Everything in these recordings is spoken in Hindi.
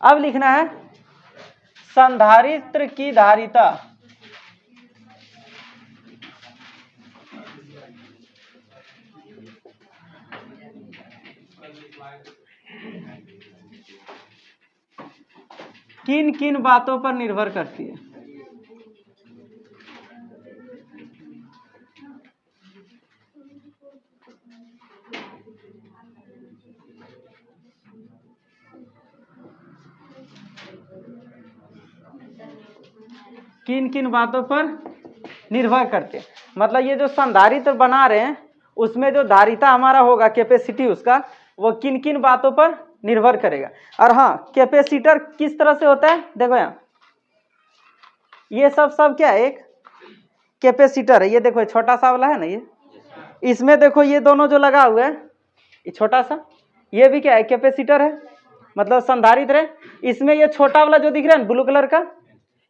अब लिखना है संधारित्र की धारिता किन किन बातों पर निर्भर करती है। किन किन बातों पर निर्भर करते हैं, मतलब ये जो संधारित्र बना रहे हैं उसमें जो धारिता हमारा होगा, कैपेसिटी उसका, वो किन किन बातों पर निर्भर करेगा। और हाँ, कैपेसिटर किस तरह से होता है, देखो यहाँ ये सब क्या है, एक कैपेसिटर है। ये देखो छोटा सा वाला है ना, ये इसमें देखो ये दोनों जो लगा हुआ है, ये छोटा सा, ये भी क्या है, कैपेसिटर है, मतलब संधारित्र है। इसमें ये छोटा वाला जो दिख रहा है ब्लू कलर का,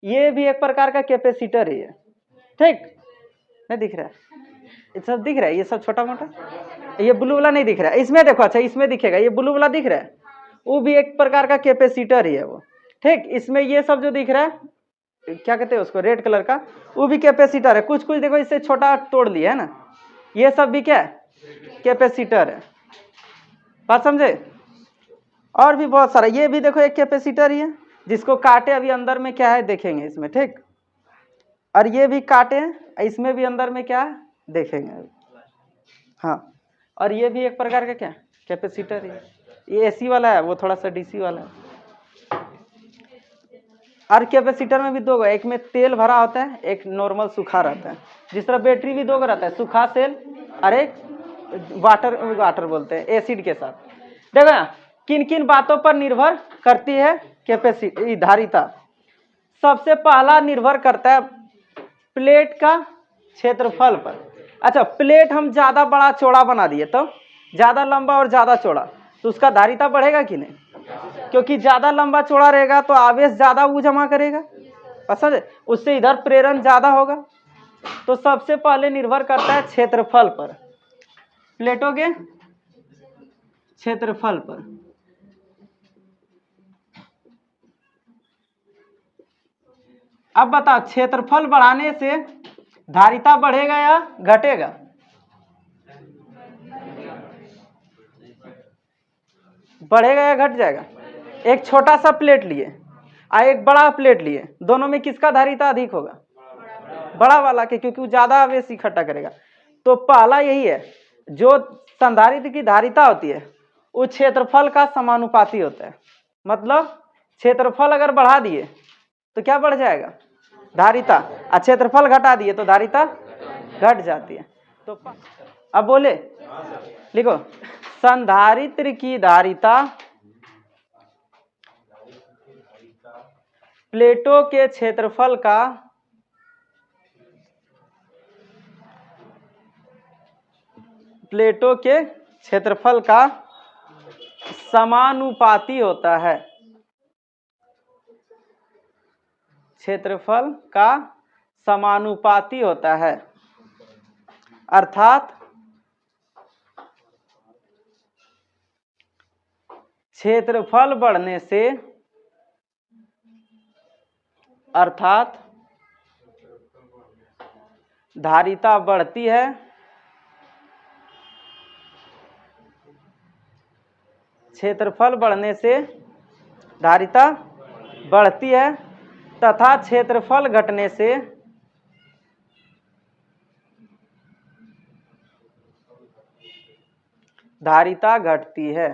ये भी एक प्रकार का कैपेसिटर है। ये ठीक नहीं दिख रहा है, ये सब दिख रहा है, ये सब छोटा मोटा, ये ब्लू वाला नहीं दिख रहा है। इसमें देखो, अच्छा इसमें दिखेगा, ये ब्लू वाला दिख रहा है, वो भी एक प्रकार का कैपेसिटर ही है वो। ठीक, इसमें ये सब जो दिख रहा है, क्या कहते हैं उसको, रेड कलर का, वो भी कैपेसिटर है। कुछ कुछ देखो इससे छोटा तोड़ लिया है ना, ये सब भी क्या है, कैपेसिटर है। बात समझे। और भी बहुत सारा, ये भी देखो एक कैपेसिटर ही है, जिसको काटे अभी अंदर में क्या है देखेंगे इसमें। ठीक, और ये भी काटे, इसमें भी अंदर में क्या है देखेंगे। हाँ, और ये भी एक प्रकार का क्या कैपेसिटर है। ये एसी वाला है, वो थोड़ा सा डीसी वाला है। और कैपेसिटर में भी दो, एक में तेल भरा होता है, एक नॉर्मल सूखा रहता है। जिस तरह बैटरी भी दो रहता है, सूखा सेल और एक वाटर बोलते हैं एसिड के साथ। देखो यहाँ किन किन बातों पर निर्भर करती है कैपेसिटी, धारिता। सबसे पहला निर्भर करता है प्लेट का क्षेत्रफल पर। अच्छा, प्लेट हम ज्यादा बड़ा चौड़ा बना दिए तो ज्यादा लंबा और ज्यादा चौड़ा, तो उसका धारिता बढ़ेगा कि नहीं, क्योंकि ज्यादा लंबा चौड़ा रहेगा तो आवेश ज्यादा वो जमा करेगा, पसंद है, उससे इधर प्रेरण ज्यादा होगा। तो सबसे पहले निर्भर करता है क्षेत्रफल पर, प्लेटों के क्षेत्रफल पर। अब बताओ, क्षेत्रफल बढ़ाने से धारिता बढ़ेगा या घटेगा। बढ़ेगा या घट जाएगा। एक छोटा सा प्लेट लिए और एक बड़ा प्लेट लिए, दोनों में किसका धारिता अधिक होगा, बड़ा वाला के, क्योंकि वो ज्यादा आवेश इकट्ठा करेगा। तो पहला यही है, जो संधारित्र की धारिता होती है वो क्षेत्रफल का समानुपाती होता है। मतलब क्षेत्रफल अगर बढ़ा दिए तो क्या बढ़ जाएगा, धारिता, और क्षेत्रफल घटा दिए तो धारिता घट जाती है। तो अब बोले, लिखो, संधारित्र की धारिता प्लेटों के क्षेत्रफल का समानुपाती होता है। क्षेत्रफल का समानुपाती होता है, अर्थात क्षेत्रफल बढ़ने से, अर्थात धारिता बढ़ती है, क्षेत्रफल बढ़ने से धारिता बढ़ती है, तथा क्षेत्रफल घटने से धारिता घटती है।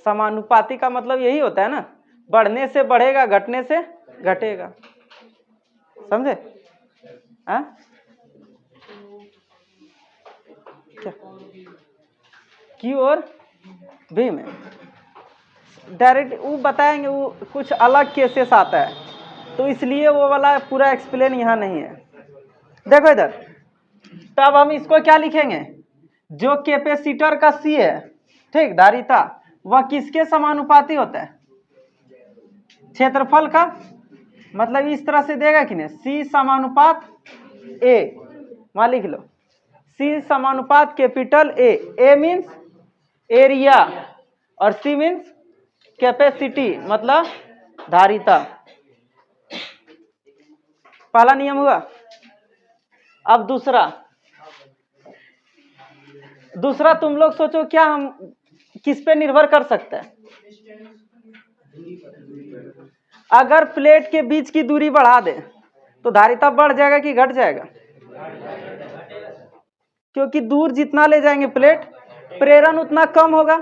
समानुपाती का मतलब यही होता है ना, बढ़ने से बढ़ेगा, घटने से घटेगा, समझे। हाँ, क्या क्यू और भी में डायरेक्ट वो बताएंगे, वो कुछ अलग केसेस आता है, तो इसलिए वो वाला पूरा एक्सप्लेन यहाँ नहीं है। देखो इधर, तब हम इसको क्या लिखेंगे, जो कैपेसिटर का सी है, ठीक, धारिता, वह किसके समानुपाती होता है, क्षेत्रफल का। मतलब इस तरह से देगा कि नहीं, सी समानुपात ए, वहां लिख लो, सी समानुपात capital A, A means area और सी मीन्स कैपेसिटी मतलब धारिता। पहला नियम हुआ। अब दूसरा तुम लोग सोचो, क्या हम किस पे निर्भर कर सकते हैं? अगर प्लेट के बीच की दूरी बढ़ा दे तो धारिता बढ़ जाएगा कि घट जाएगा? क्योंकि दूर जितना ले जाएंगे प्लेट, प्रेरण उतना कम होगा।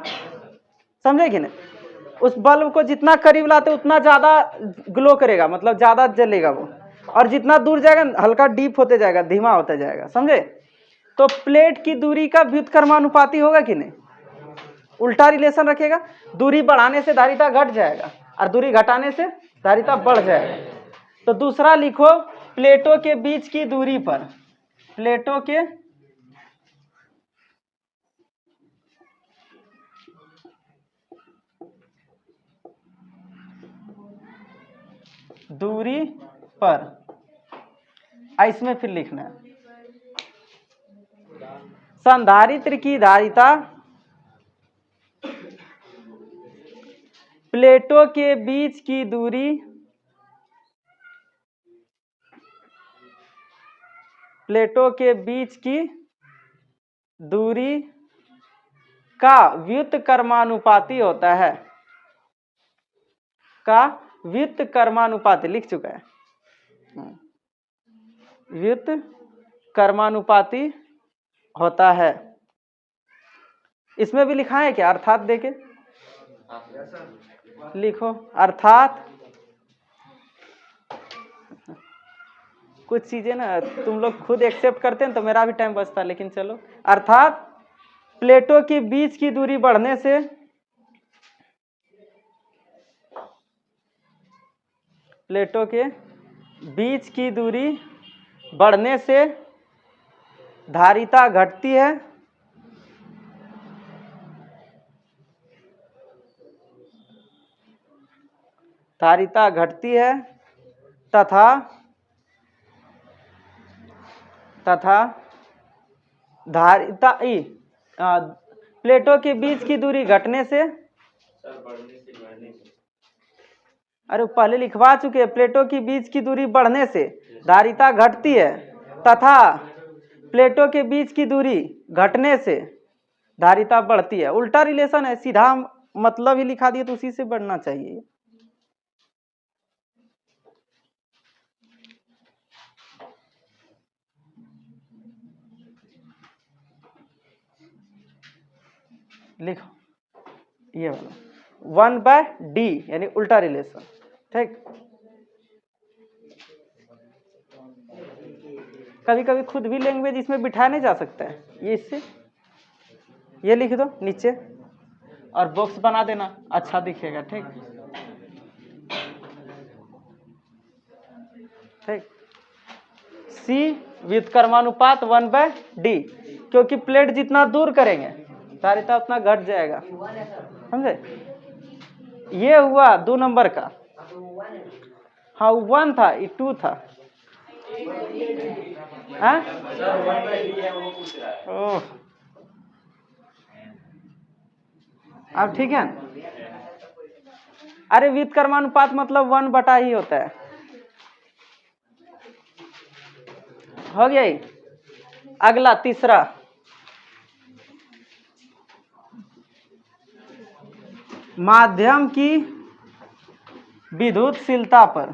समझे कि नहीं? उस बल्ब को जितना करीब लाते उतना ज्यादा ग्लो करेगा, मतलब ज्यादा जलेगा वो, और जितना दूर जाएगा हल्का डीप होते जाएगा, धीमा होता जाएगा। समझे? तो प्लेट की दूरी का व्युत्क्रमानुपाती होगा कि नहीं? उल्टा रिलेशन रखेगा। दूरी बढ़ाने से धारिता घट जाएगा और दूरी घटाने से धारिता बढ़ जाएगा। तो दूसरा लिखो, प्लेटों के बीच की दूरी पर, प्लेटों के दूरी पर, इसमें फिर लिखना है संधारित्र की धारिता प्लेटों के बीच की दूरी का व्युत्क्रमानुपाती होता है, का व्युत्क्रमानुपाती लिख चुका है, व्युत्क्रमानुपाती होता है। इसमें भी लिखा है क्या? अर्थात देके लिखो, अर्थात कुछ चीजें ना तुम लोग खुद एक्सेप्ट करते हैं तो मेरा भी टाइम बचता, लेकिन चलो। अर्थात प्लेटों के बीच की दूरी बढ़ने से धारिता घटती है तथा धारिता प्लेटों के बीच की दूरी घटने से, अरे पहले लिखवा चुके हैं, प्लेटों के बीच की दूरी बढ़ने से धारिता घटती है तथा प्लेटों के बीच की दूरी घटने से धारिता बढ़ती है। उल्टा रिलेशन है, सीधा मतलब ही लिखा दिए तो उसी से बढ़ना चाहिए। लिखो ये वाला 1/d यानी उल्टा रिलेशन। ठीक, कभी कभी खुद भी लैंग्वेज इसमें बिठाया नहीं जा सकता है, ये इससे ये लिख दो नीचे और बॉक्स बना देना, अच्छा दिखेगा। ठीक ठीक। सी व्युत्क्रमानुपात 1/d, क्योंकि प्लेट जितना दूर करेंगे धारिता उतना घट जाएगा। समझे? ये हुआ 2 नंबर का। हाँ 1 था, ये 2 था। ओह, अब ठीक है। अरे व्युत्क्रमानुपात मतलब 1/, ही होता है। हो गया ही। अगला तीसरा, माध्यम की विद्युतशीलता पर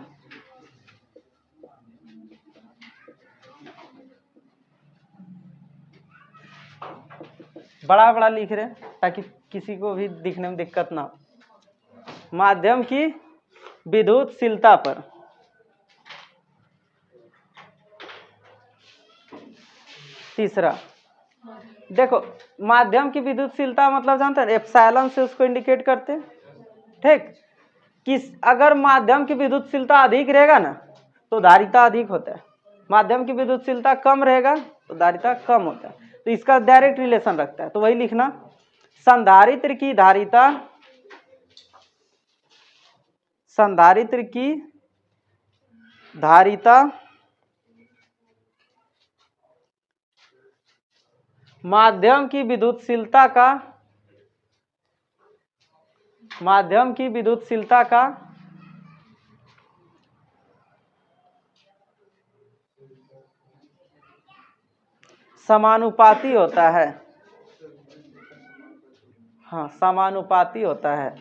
बड़ा बड़ा लिख रहे ताकि किसी को भी दिखने में दिक्कत ना हो। माध्यम की विद्युतशीलता पर तीसरा, देखो माध्यम की विद्युतशीलता मतलब जानते हैं, एप्सिलॉन से उसको इंडिकेट करते हैं। ठीक, किस अगर माध्यम की विद्युतशीलता अधिक रहेगा ना तो धारिता अधिक होता है, माध्यम की विद्युतशीलता कम रहेगा तो धारिता कम होता है। तो इसका डायरेक्ट रिलेशन रखता है, तो वही लिखना, संधारित्र की धारिता माध्यम की विद्युतशीलता का माध्यम की विद्युतशीलता का समानुपाती होता है। हाँ, समानुपाती होता है।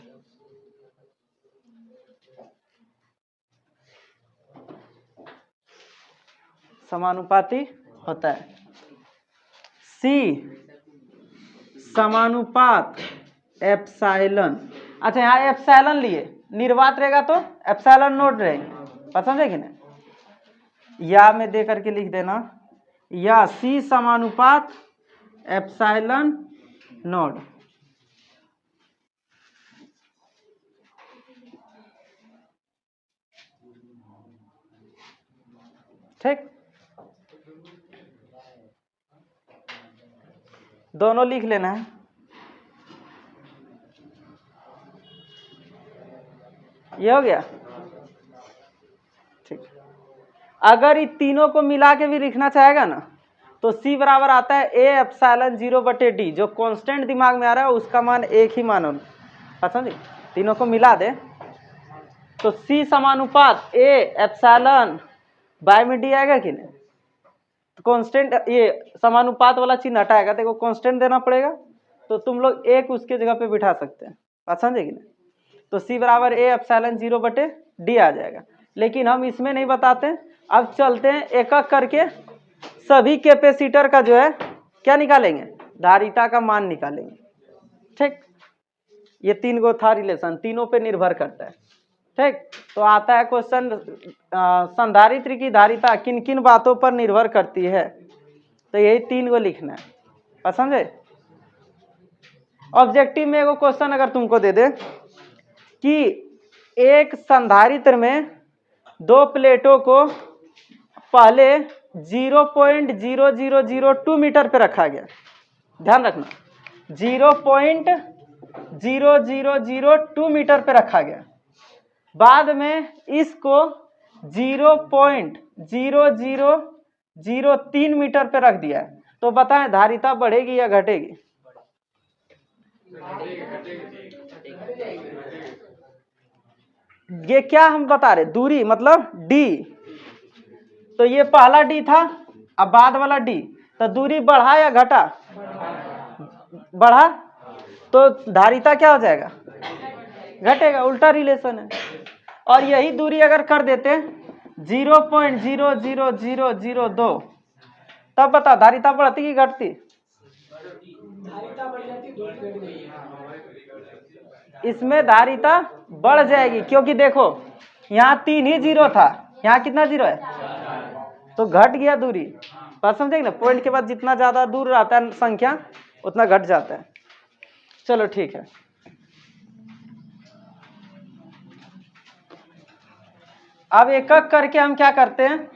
समानुपाती होता है। सी समानुपात एप्साइलन। अच्छा, यहाँ एप्साइलन लिए, निर्वात रहेगा तो एप्साइलन नोट रहेंगे, पसंद है कि नहीं? या में दे करके लिख देना, या सी समानुपात एप्साइलन नोड। ठीक, दोनों लिख लेना है। ये हो गया। ठीक, अगर इन तीनों को मिला के भी लिखना चाहेगा ना तो C बराबर आता है A एप्सिलॉन 0/D। जो कांस्टेंट दिमाग में आ रहा है उसका मान एक ही मानो, पसंद है? तीनों को मिला दे तो C समानुपात A एप्सिलॉन बाय में D आएगा कि नहीं? तो कांस्टेंट, ये समानुपात वाला चिन्ह हटाएगा, देखो कांस्टेंट देना पड़ेगा, तो तुम लोग एक उसके जगह पे बिठा सकते हैं, पसंद है कि नहीं? तो C बराबर A एप्सिलॉन 0/D आ जाएगा। लेकिन हम इसमें नहीं बताते, अब चलते हैं एक एक करके सभी कैपेसिटर का जो है क्या निकालेंगे, धारिता का मान निकालेंगे। ठीक, ये तीन गो था रिलेशन, तीनों पे निर्भर करता है। ठीक, तो आता है क्वेश्चन, संधारित्र की धारिता किन किन बातों पर निर्भर करती है, तो यही तीन गो लिखना है, पसंद है? ऑब्जेक्टिव में एगो क्वेश्चन अगर तुमको दे दे कि एक संधारित्र में दो प्लेटों को पहले 0.0002 मीटर पे रखा गया, ध्यान रखना 0.0002 मीटर पे रखा गया, बाद में इसको 0.0003 मीटर पे रख दिया है, तो बताएं धारिता बढ़ेगी या घटेगी? ये क्या हम बता रहे, दूरी मतलब D, तो ये पहला D था, अब बाद वाला D, तो दूरी बढ़ा या घटा? बढ़ा, तो धारिता क्या हो जाएगा? घटेगा, उल्टा रिलेशन है। और यही दूरी अगर कर देते 0.00002, तब बता धारिता बढ़ती कि घटती? इसमें धारिता बढ़ जाएगी, क्योंकि देखो यहाँ 3 ही जीरो था, यहाँ कितना जीरो है, तो घट गया दूरी, बात समझेंगे ना? पॉइंट के बाद जितना ज्यादा दूर रहता है संख्या उतना घट जाता है। चलो ठीक है, अब एक एक करके हम क्या करते हैं,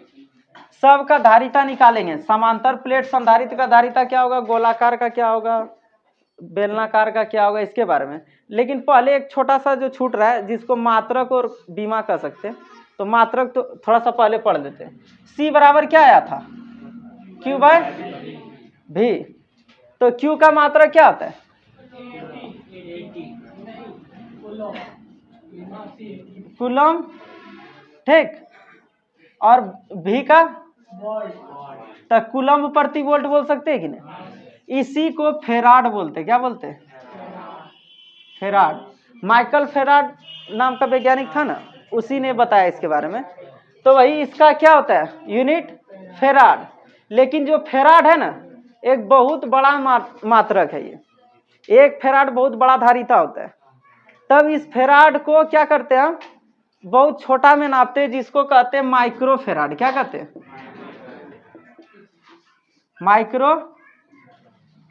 सबका धारिता निकालेंगे। समांतर प्लेट संधारित्र का धारिता क्या होगा, गोलाकार का क्या होगा, बेलनाकार का क्या होगा, इसके बारे में। लेकिन पहले एक छोटा सा जो छूट रहा है, जिसको मात्रक और बीमा कह सकते हैं, तो मात्रक तो थोड़ा सा पहले पढ़ लेते हैं। C बराबर क्या आया था, Q/V, तो Q का मात्रक क्या होता है? कूलम। ठीक, और V का तो कूलम प्रति वोल्ट बोल सकते हैं कि नहीं? इसी को फेराड बोलते, क्या बोलते? फेराड। माइकल फेराड नाम का वैज्ञानिक था ना, उसी ने बताया इसके बारे में। तो वही इसका क्या होता है, यूनिट फेराड। लेकिन जो फेराड है ना, एक बहुत बड़ा मात्रक है, ये एक फेराड बहुत बड़ा धारिता होता है। तब इस फेराड को क्या करते हैं, हम बहुत छोटा में नापते हैं, जिसको कहते हैं माइक्रो फेराड। क्या कहते हैं? Micro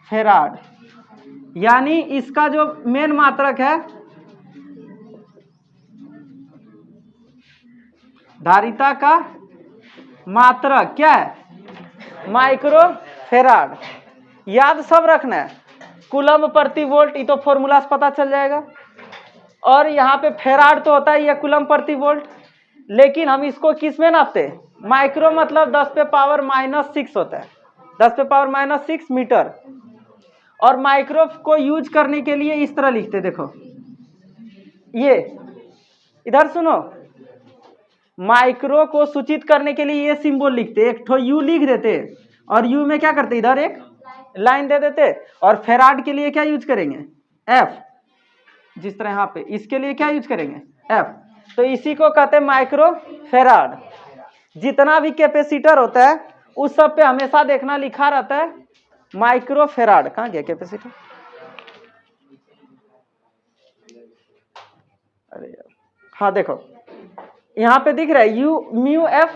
farad. यानी इसका जो मेन मात्रक है, धारिता का मात्रक क्या है, माइक्रो फेराड। याद सब रखना है, कूलम प्रति वोल्ट, ये तो फॉर्मूला से पता चल जाएगा। और यहाँ पे फेराड तो होता है ये कूलम प्रति वोल्ट, लेकिन हम इसको किस में नापते हैं, माइक्रो मतलब 10⁻⁻6 होता है, 10⁻⁻6 मीटर। और माइक्रो को यूज करने के लिए इस तरह लिखते, देखो ये इधर सुनो, माइक्रो को सूचित करने के लिए ये सिंबल लिखते, एक ठो यू लिख देते और यू में क्या करते, इधर एक लाइन दे देते, और फेराड के लिए क्या यूज करेंगे, एफ, जिस तरह यहाँ पे इसके लिए क्या यूज करेंगे, एफ। तो इसी को कहते हैं माइक्रो फेराड। जितना भी कैपेसिटर होता है उस सब पे हमेशा देखना लिखा रहता है माइक्रो फेराड। कहाँ गया कैपेसिटर, अरे यार, हाँ देखो यहाँ पे दिख रहा है यू म्यू एफ